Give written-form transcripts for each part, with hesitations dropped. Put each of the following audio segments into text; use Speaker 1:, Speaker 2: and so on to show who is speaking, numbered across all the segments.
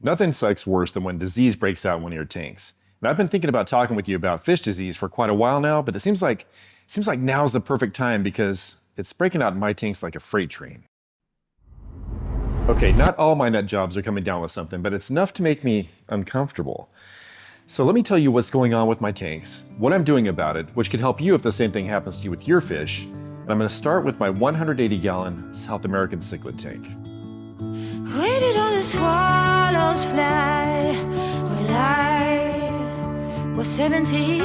Speaker 1: Nothing sucks worse than when disease breaks out in one of your tanks. And I've been thinking about talking with you about fish disease for quite a while now, but it seems like now's the perfect time because it's breaking out in my tanks like a freight train. Okay, not all my nut jobs are coming down with something, but it's enough to make me uncomfortable. So let me tell you what's going on with my tanks, what I'm doing about it, which could help you if the same thing happens to you with your fish. And I'm going to start with my 180-gallon South American cichlid tank.
Speaker 2: Where did all the swallows fly when I was 17?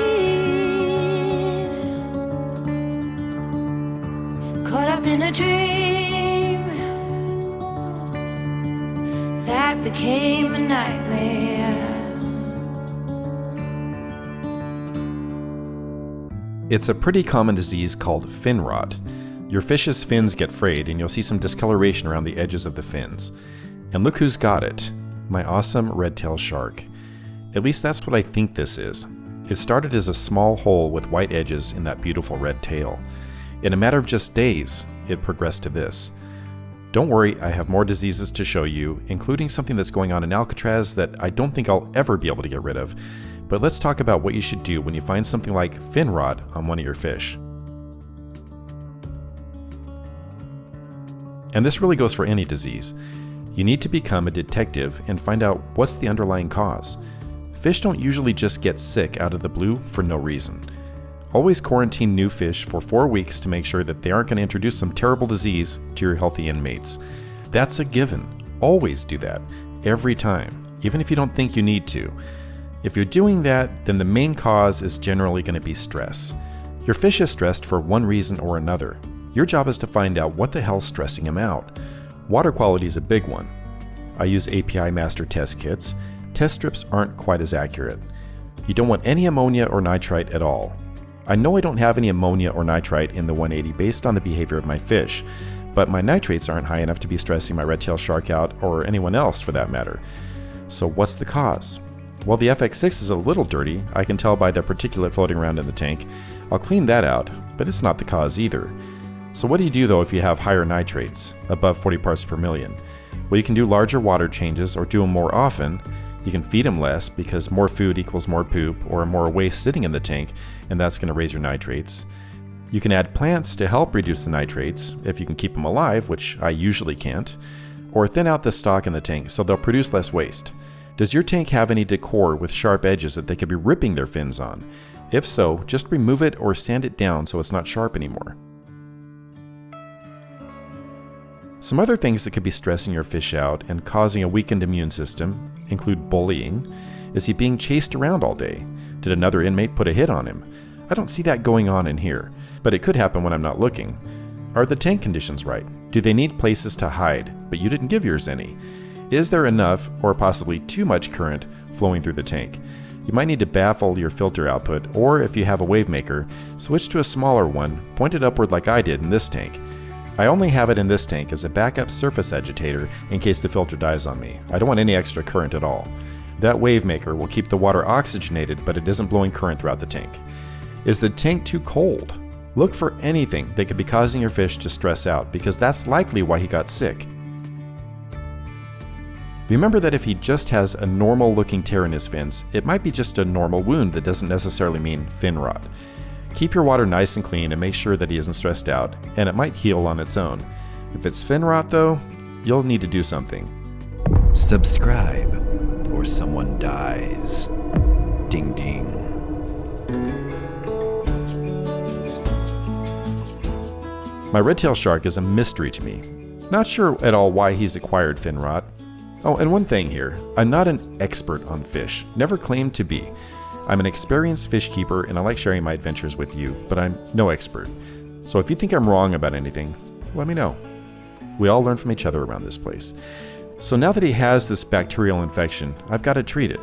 Speaker 2: Caught up in a dream that became a nightmare.
Speaker 3: It's a pretty common disease called fin rot. Your fish's fins get frayed and you'll see some discoloration around the edges of the fins. And look who's got it, my awesome red-tailed shark. At least that's what I think this is. It started as a small hole with white edges in that beautiful red tail. In a matter of just days, it progressed to this. Don't worry, I have more diseases to show you, including something that's going on in Alcatraz that I don't think I'll ever be able to get rid of. But let's talk about what you should do when you find something like fin rot on one of your fish. And this really goes for any disease. You need to become a detective and find out what's the underlying cause. Fish don't usually just get sick out of the blue for no reason. Always quarantine new fish for 4 weeks to make sure that they aren't going to introduce some terrible disease to your healthy inmates. That's a given. Always do that. Every time. Even if you don't think you need to. If you're doing that, then the main cause is generally going to be stress. Your fish is stressed for one reason or another. Your job is to find out what the hell's stressing him out. Water quality is a big one. I use API master test kits. Test strips aren't quite as accurate. You don't want any ammonia or nitrite at all. I know I don't have any ammonia or nitrite in the 180 based on the behavior of my fish, but my nitrates aren't high enough to be stressing my red-tailed shark out, or anyone else for that matter. So what's the cause? Well, the FX6 is a little dirty, I can tell by the particulate floating around in the tank. I'll clean that out, but it's not the cause either. So what do you do though if you have higher nitrates, above 40 parts per million? Well, you can do larger water changes or do them more often. You can feed them less because more food equals more poop or more waste sitting in the tank, and that's going to raise your nitrates. You can add plants to help reduce the nitrates, if you can keep them alive, which I usually can't, or thin out the stock in the tank so they'll produce less waste. Does your tank have any decor with sharp edges that they could be ripping their fins on? If so, just remove it or sand it down so it's not sharp anymore. Some other things that could be stressing your fish out and causing a weakened immune system include bullying. Is he being chased around all day? Did another inmate put a hit on him? I don't see that going on in here, but it could happen when I'm not looking. Are the tank conditions right? Do they need places to hide, but you didn't give yours any? Is there enough, or possibly too much current flowing through the tank? You might need to baffle your filter output, or if you have a wave maker, switch to a smaller one, pointed upward like I did in this tank. I only have it in this tank as a backup surface agitator in case the filter dies on me. I don't want any extra current at all. That wave maker will keep the water oxygenated, but it isn't blowing current throughout the tank. Is the tank too cold? Look for anything that could be causing your fish to stress out, because that's likely why he got sick. Remember that if he just has a normal looking tear in his fins, it might be just a normal wound that doesn't necessarily mean fin rot. Keep your water nice and clean and make sure that he isn't stressed out, and it might heal on its own. If it's fin rot though, you'll need to do something.
Speaker 4: Subscribe or someone dies. Ding ding.
Speaker 3: My red-tailed shark is a mystery to me. Not sure at all why he's acquired fin rot. Oh, and one thing here, I'm not an expert on fish, never claimed to be. I'm an experienced fish keeper and I like sharing my adventures with you, but I'm no expert. So if you think I'm wrong about anything, let me know. We all learn from each other around this place. So now that he has this bacterial infection, I've got to treat it.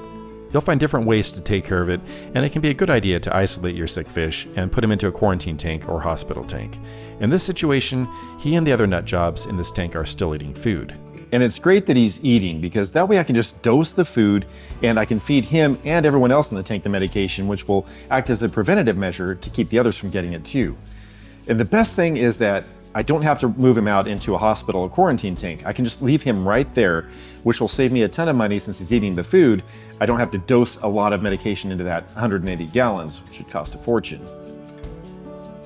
Speaker 3: You'll find different ways to take care of it, and it can be a good idea to isolate your sick fish and put him into a quarantine tank or hospital tank. In this situation, he and the other nut jobs in this tank are still eating food.
Speaker 1: And it's great that he's eating because that way I can just dose the food and I can feed him and everyone else in the tank the medication, which will act as a preventative measure to keep the others from getting it too. And the best thing is that I don't have to move him out into a hospital or quarantine tank. I can just leave him right there, which will save me a ton of money since he's eating the food. I don't have to dose a lot of medication into that 180 gallons, which would cost a fortune.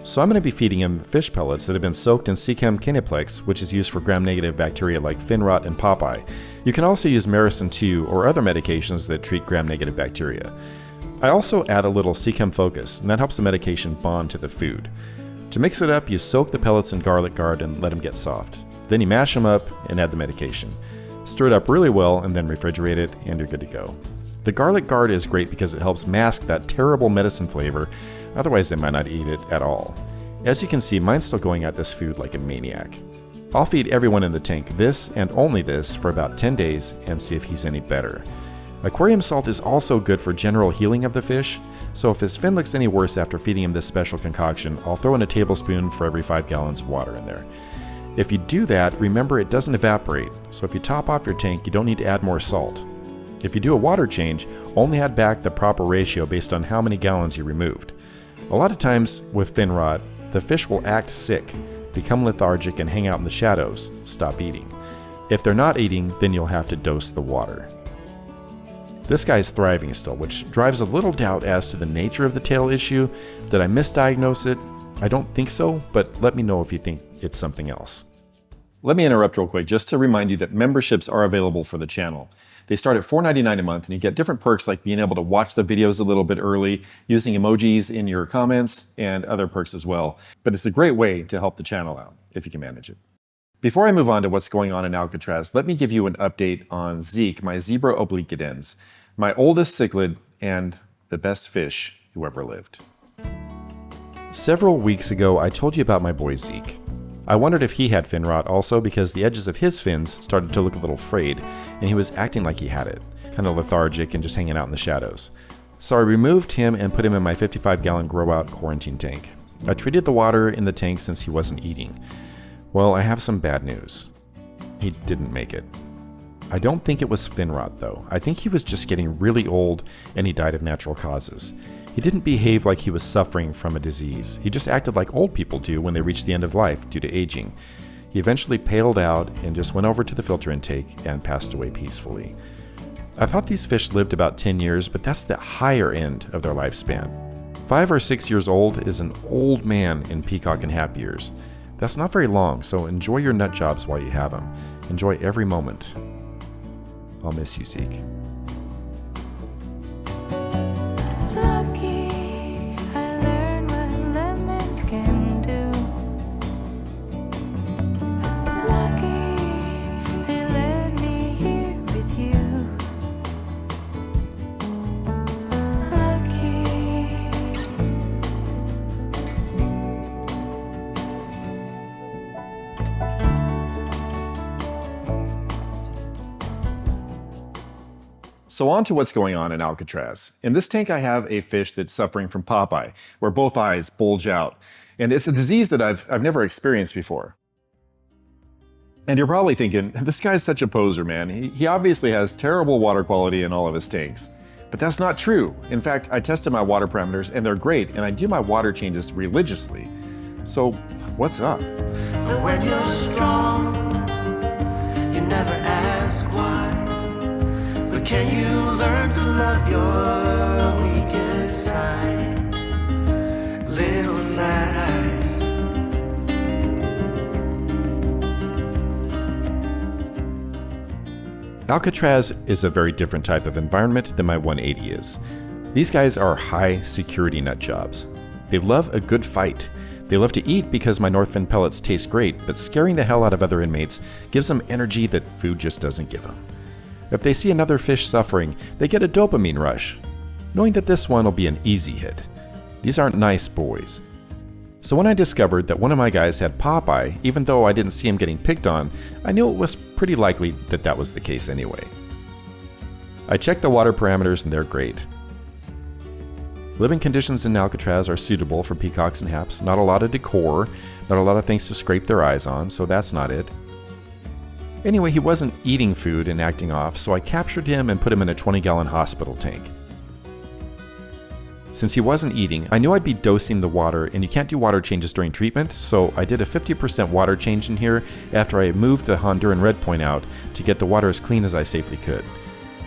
Speaker 3: So I'm going to be feeding him fish pellets that have been soaked in Sechem Kineplex, which is used for gram-negative bacteria like fin rot and popeye. You can also use Maricin 2 or other medications that treat gram-negative bacteria. I also add a little Sechem Focus, and that helps the medication bond to the food. To mix it up, you soak the pellets in garlic guard and let them get soft. Then you mash them up and add the medication. Stir it up really well and then refrigerate it, and you're good to go. The garlic guard is great because it helps mask that terrible medicine flavor, otherwise they might not eat it at all. As you can see, mine's still going at this food like a maniac. I'll feed everyone in the tank this and only this for about 10 days and see if he's any better. Aquarium salt is also good for general healing of the fish, so if his fin looks any worse after feeding him this special concoction, I'll throw in a tablespoon for every 5 gallons of water in there. If you do that, remember it doesn't evaporate, so if you top off your tank, you don't need to add more salt. If you do a water change, only add back the proper ratio based on how many gallons you removed. A lot of times with fin rot, the fish will act sick, become lethargic, and hang out in the shadows, stop eating. If they're not eating, then you'll have to dose the water. This guy's thriving still, which drives a little doubt as to the nature of the tail issue. Did I misdiagnose it? I don't think so, but let me know if you think it's something else.
Speaker 1: Let me interrupt real quick just to remind you that memberships are available for the channel. They start at $4.99 a month, and you get different perks like being able to watch the videos a little bit early, using emojis in your comments, and other perks as well. But it's a great way to help the channel out, if you can manage it. Before I move on to what's going on in Alcatraz, let me give you an update on Zeke, my zebra obliquidens, my oldest cichlid and the best fish who ever lived.
Speaker 3: Several weeks ago, I told you about my boy Zeke. I wondered if he had fin rot also because the edges of his fins started to look a little frayed, and he was acting like he had it, kind of lethargic and just hanging out in the shadows. So I removed him and put him in my 55-gallon grow-out quarantine tank. I treated the water in the tank since he wasn't eating. Well, I have some bad news. He didn't make it. I don't think it was fin rot though. I think he was just getting really old and he died of natural causes. He didn't behave like he was suffering from a disease. He just acted like old people do when they reach the end of life due to aging. He eventually paled out and just went over to the filter intake and passed away peacefully. I thought these fish lived about 10 years, but that's the higher end of their lifespan. 5 or 6 years old is an old man in peacock and hap years. That's not very long, so enjoy your nut jobs while you have them. Enjoy every moment. I'll miss you, Zeke.
Speaker 2: Lucky I learned what lemons can do. Lucky they let me here with you. Lucky.
Speaker 1: So on to what's going on in Alcatraz. In this tank I have a fish that's suffering from popeye, where both eyes bulge out. And it's a disease that I've never experienced before. And you're probably thinking, this guy's such a poser, man. He obviously has terrible water quality in all of his tanks. But that's not true. In fact, I tested my water parameters and they're great, and I do my water changes religiously. So what's up?
Speaker 5: And when you're strong, you never ask why. But can you learn to love your weakest side? Little sad eyes.
Speaker 3: Alcatraz is a very different type of environment than my 180 is. These guys are high security nut jobs. They love a good fight. They love to eat because my Northfin pellets taste great, but scaring the hell out of other inmates gives them energy that food just doesn't give them. If they see another fish suffering, they get a dopamine rush, knowing that this one will be an easy hit. These aren't nice boys. So when I discovered that one of my guys had popeye, even though I didn't see him getting picked on, I knew it was pretty likely that that was the case anyway. I checked the water parameters and they're great. Living conditions in Alcatraz are suitable for peacocks and haps. Not a lot of decor, not a lot of things to scrape their eyes on, so that's not it. Anyway, he wasn't eating food and acting off, so I captured him and put him in a 20-gallon hospital tank. Since he wasn't eating, I knew I'd be dosing the water, and you can't do water changes during treatment, so I did a 50% water change in here after I moved the Honduran red point out to get the water as clean as I safely could.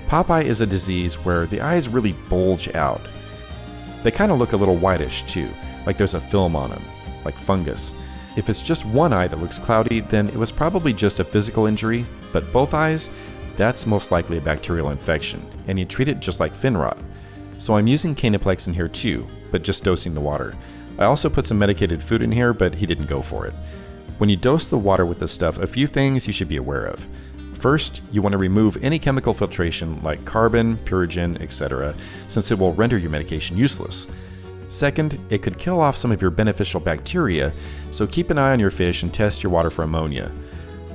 Speaker 3: Popeye is a disease where the eyes really bulge out. They kind of look a little whitish too, like there's a film on them, like fungus. If it's just one eye that looks cloudy, then it was probably just a physical injury, but both eyes, that's most likely a bacterial infection, and you treat it just like fin rot. So I'm using Canaplex in here too, but just dosing the water. I also put some medicated food in here, but he didn't go for it. When you dose the water with this stuff, a few things you should be aware of. First, you want to remove any chemical filtration like carbon, purigen, etc., since it will render your medication useless. Second, it could kill off some of your beneficial bacteria, so keep an eye on your fish and test your water for ammonia.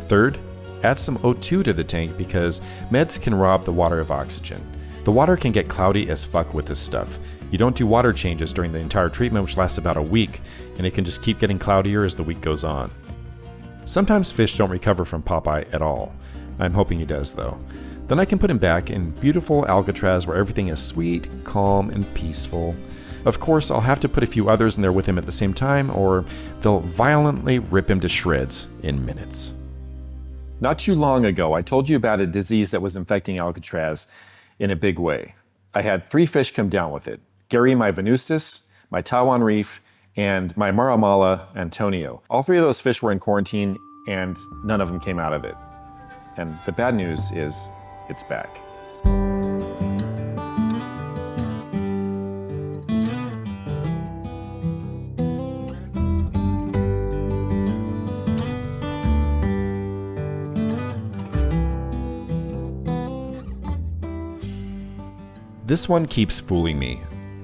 Speaker 3: Third, add some O2 to the tank because meds can rob the water of oxygen. The water can get cloudy as fuck with this stuff. You don't do water changes during the entire treatment, which lasts about a week, and it can just keep getting cloudier as the week goes on. Sometimes fish don't recover from Popeye at all. I'm hoping he does though. Then I can put him back in beautiful Alcatraz where everything is sweet, calm, and peaceful. Of course, I'll have to put a few others in there with him at the same time, or they'll violently rip him to shreds in minutes.
Speaker 1: Not too long ago, I told you about a disease that was infecting Alcatraz in a big way. I had 3 fish come down with it. Gary, my venustus, my Taiwan reef, and my Maramala Antonio. All 3 of those fish were in quarantine and none of them came out of it. And the bad news is, it's back.
Speaker 3: This one keeps fooling me.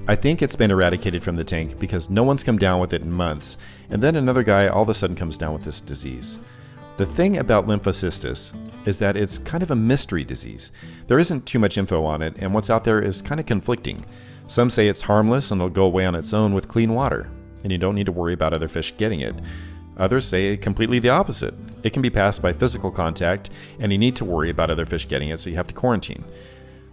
Speaker 3: I think it's been eradicated from the tank because no one's come down with it in months, and then another guy all of a sudden comes down with this disease. The thing about Lymphocystis is that it's kind of a mystery disease. There isn't too much info on it, and what's out there is kind of conflicting. Some say it's harmless and it'll go away on its own with clean water, and you don't need to worry about other fish getting it. Others say completely the opposite. It can be passed by physical contact, and you need to worry about other fish getting it, so you have to quarantine.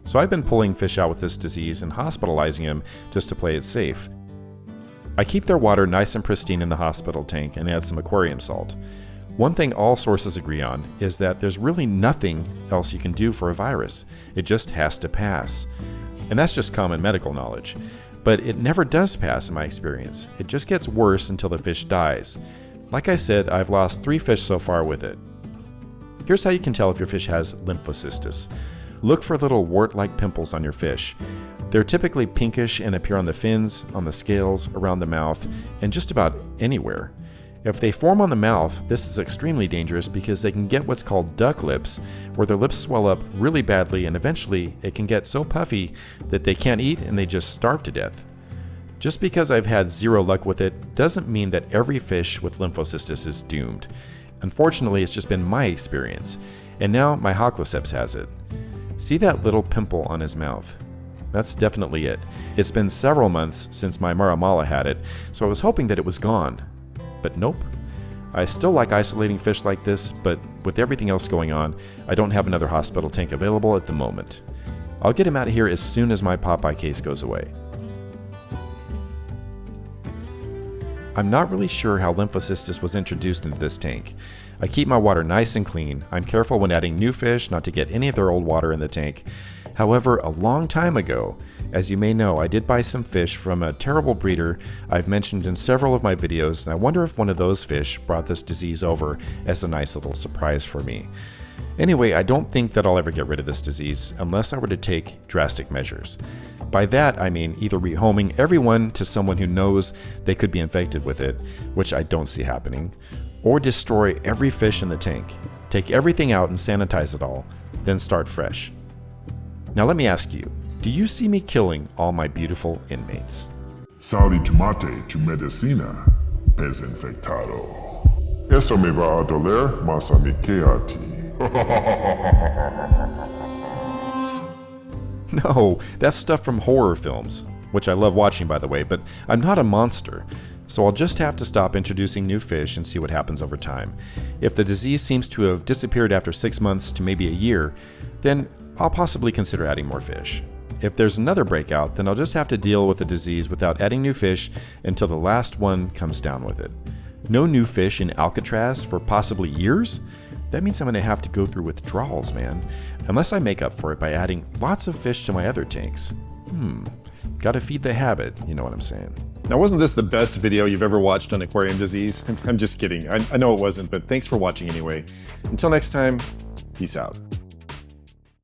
Speaker 3: So I've been pulling fish out with this disease and hospitalizing them just to play it safe. I keep their water nice and pristine in the hospital tank and add some aquarium salt. One thing all sources agree on is that there's really nothing else you can do for a virus. It just has to pass. And that's just common medical knowledge. But it never does pass in my experience. It just gets worse until the fish dies. Like I said, I've lost 3 fish so far with it. Here's how you can tell if your fish has lymphocystis. Look for little wart-like pimples on your fish. They're typically pinkish and appear on the fins, on the scales, around the mouth, and just about anywhere. If they form on the mouth, this is extremely dangerous because they can get what's called duck lips, where their lips swell up really badly and eventually it can get so puffy that they can't eat and they just starve to death. Just because I've had 0 luck with it doesn't mean that every fish with lymphocystis is doomed. Unfortunately, it's just been my experience, and now my Hocloceps has it. See that little pimple on his mouth? That's definitely it. It's been several months since my Maramala had it, so I was hoping that it was gone. But nope. I still like isolating fish like this, but with everything else going on, I don't have another hospital tank available at the moment. I'll get him out of here as soon as my Popeye case goes away. I'm not really sure how Lymphocystis was introduced into this tank. I keep my water nice and clean. I'm careful when adding new fish not to get any of their old water in the tank. However, a long time ago, as you may know, I did buy some fish from a terrible breeder I've mentioned in several of my videos, and I wonder if one of those fish brought this disease over as a nice little surprise for me. Anyway, I don't think that I'll ever get rid of this disease unless I were to take drastic measures. By that, I mean either rehoming everyone to someone who knows they could be infected with it, which I don't see happening, or destroy every fish in the tank, take everything out and sanitize it all, then start fresh. Now let me ask you, do you see me killing all my beautiful inmates?
Speaker 6: Saudi tomate tu medicina, pez infectado. Eso me va a doler más a mi que a ti.
Speaker 3: No, that's stuff from horror films, which I love watching by the way, but I'm not a monster, so I'll just have to stop introducing new fish and see what happens over time. If the disease seems to have disappeared after 6 months to maybe a year, then I'll possibly consider adding more fish. If there's another breakout, then I'll just have to deal with the disease without adding new fish until the last one comes down with it. No new fish in Alcatraz for possibly years? That means I'm going to have to go through withdrawals, man. Unless I make up for it by adding lots of fish to my other tanks. Gotta feed the habit, you know what I'm saying.
Speaker 1: Now, wasn't this the best video you've ever watched on aquarium disease? I'm just kidding. I know it wasn't, but thanks for watching anyway. Until next time, peace out.